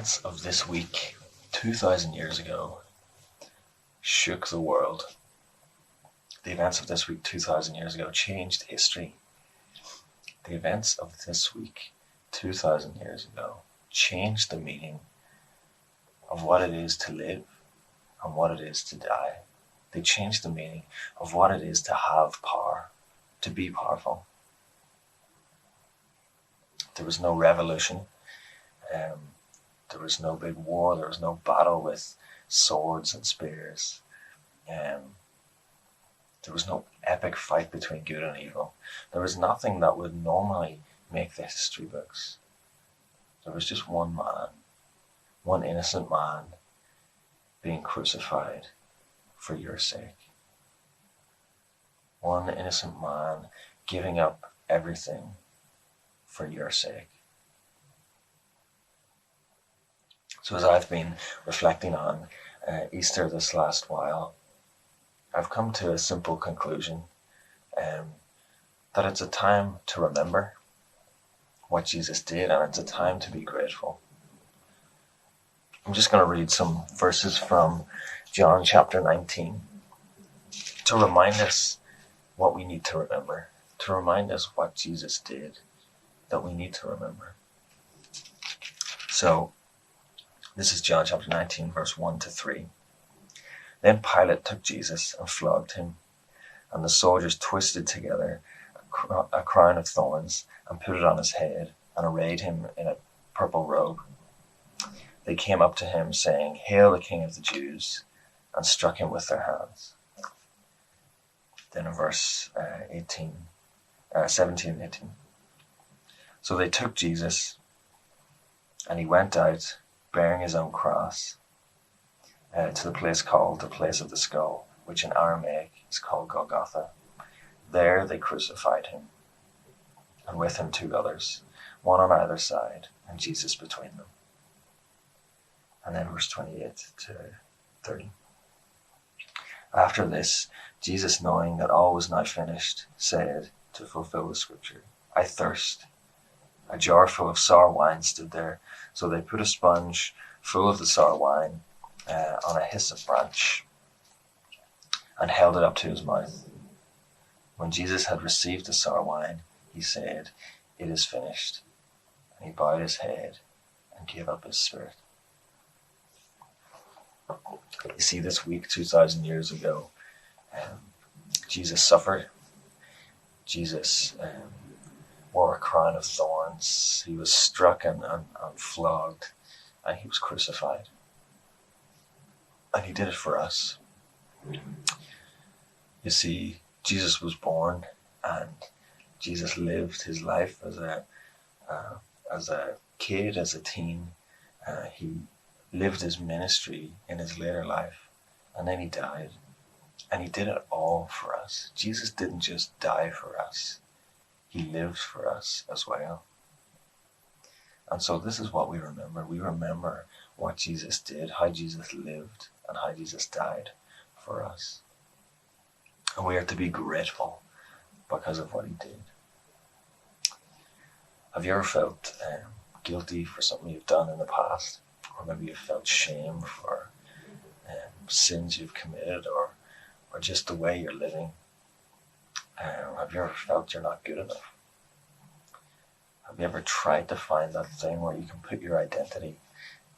events of this week, 2,000 years ago, shook the world. The events of this week, 2,000 years ago, changed history. The events of this week, 2,000 years ago, changed the meaning of what it is to live and what it is to die. They changed the meaning of what it is to have power, to be powerful. There was no revolution. There was no big war. There was no battle with swords and spears. There was no epic fight between good and evil. There was nothing that would normally make the history books. There was just one man, one innocent man being crucified for your sake. One innocent man giving up everything for your sake. So as I've been reflecting on Easter this last while, I've come to a simple conclusion, that it's a time to remember what Jesus did, and it's a time to be grateful. I'm just going to read some verses from John chapter 19 to remind us what we need to remember, to remind us what Jesus did that we need to remember. So, this is John chapter 19, verse 1 to 3. Then Pilate took Jesus and flogged him, and the soldiers twisted together a crown of thorns and put it on his head and arrayed him in a purple robe. They came up to him saying, "Hail the King of the Jews," and struck him with their hands. Then in verse 17 and 18. So they took Jesus, and he went out bearing his own cross to the place called the place of the skull, which in Aramaic is called Golgotha. There they crucified him, and with him two others, one on either side, and Jesus between them. And then verse 28 to 30. After this, Jesus, knowing that all was now finished, said, to fulfill the scripture, "I thirst." A jar full of sour wine stood there, so they put a sponge full of the sour wine on a hyssop branch and held it up to his mouth. When Jesus had received the sour wine, he said, "It is finished." And he bowed his head and gave up his spirit. You see, this week, 2,000 years ago, Jesus suffered. Jesus wore a crown of thorns. He was struck and flogged, and he was crucified. And he did it for us. You see, Jesus was born, and Jesus lived his life as a kid, as a teen. He lived his ministry in his later life, and then he died. And he did it all for us. Jesus didn't just die for us. He lived for us as well. And so this is what we remember. We remember what Jesus did, how Jesus lived, and how Jesus died for us. And we are to be grateful because of what he did. Have you ever felt guilty for something you've done in the past? Or maybe you've felt shame for sins you've committed, or just the way you're living? Have you ever felt you're not good enough? Have you ever tried to find that thing where you can put your identity,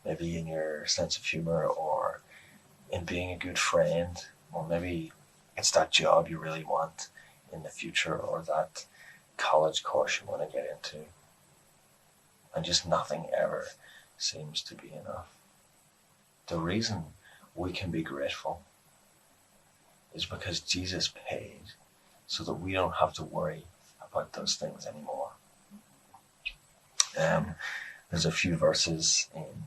maybe in your sense of humor, or in being a good friend, or maybe it's that job you really want in the future, or that college course you want to get into, and just nothing ever seems to be enough? The reason we can be grateful is because Jesus paid so that we don't have to worry about those things anymore. There's a few verses in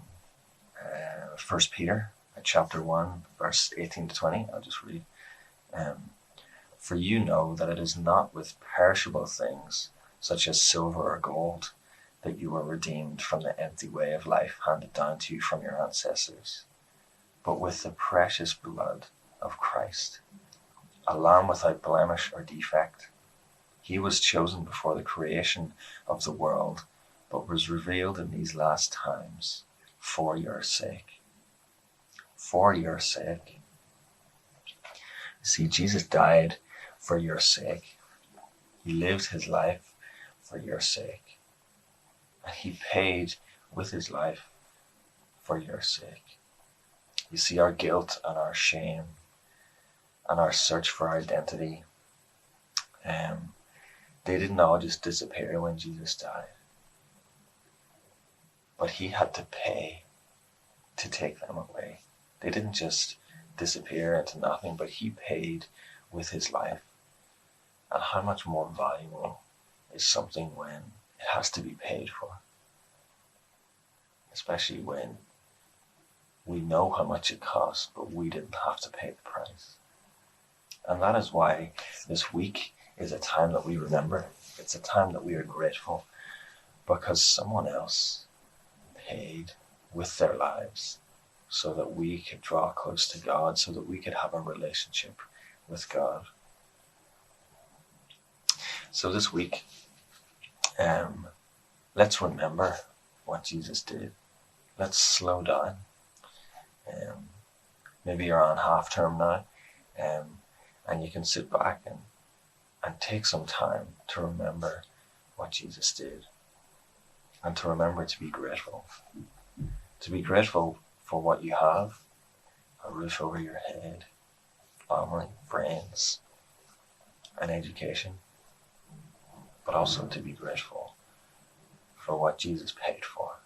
1 Peter chapter 1, verse 18 to 20. I'll just read. For you know that it is not with perishable things, such as silver or gold, that you were redeemed from the empty way of life handed down to you from your ancestors, but with the precious blood of Christ, a lamb without blemish or defect. He was chosen before the creation of the world, but was revealed in these last times for your sake. For your sake. See, Jesus died for your sake. He lived his life for your sake. And he paid with his life for your sake. You see, our guilt and our shame and our search for identity, they didn't all just disappear when Jesus died. But he had to pay to take them away. They didn't just disappear into nothing, but he paid with his life. And how much more valuable is something when it has to be paid for? Especially when we know how much it costs, but we didn't have to pay the price. And that is why this week is a time that we remember. It's a time that we are grateful because someone else paid with their lives so that we could draw close to God, so that we could have a relationship with God. So this week, let's remember what Jesus did. Let's slow down. Maybe you're on half term now, and you can sit back and take some time to remember what Jesus did, and to remember to be grateful. To be grateful for what you have: a roof over your head, family, friends, and education. But also to be grateful for what Jesus paid for.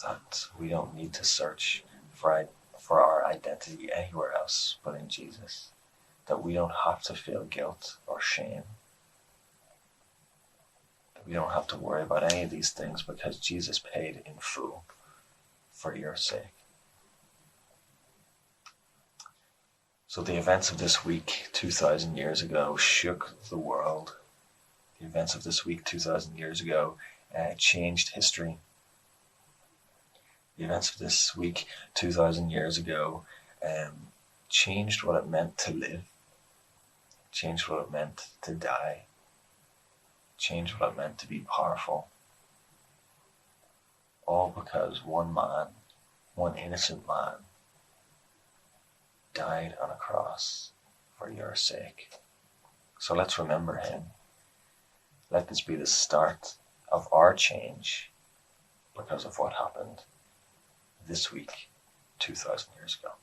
That we don't need to search for our identity anywhere else but in Jesus. That we don't have to feel guilt or shame. That we don't have to worry about any of these things because Jesus paid in full for your sake. So the events of this week 2,000 years ago shook the world. The events of this week 2,000 years ago changed history. The events of this week 2,000 years ago changed what it meant to live, changed what it meant to die, changed what it meant to be powerful. All because one man, one innocent man, died on a cross for your sake. So let's remember him. Let this be the start of our change because of what happened this week 2,000 years ago.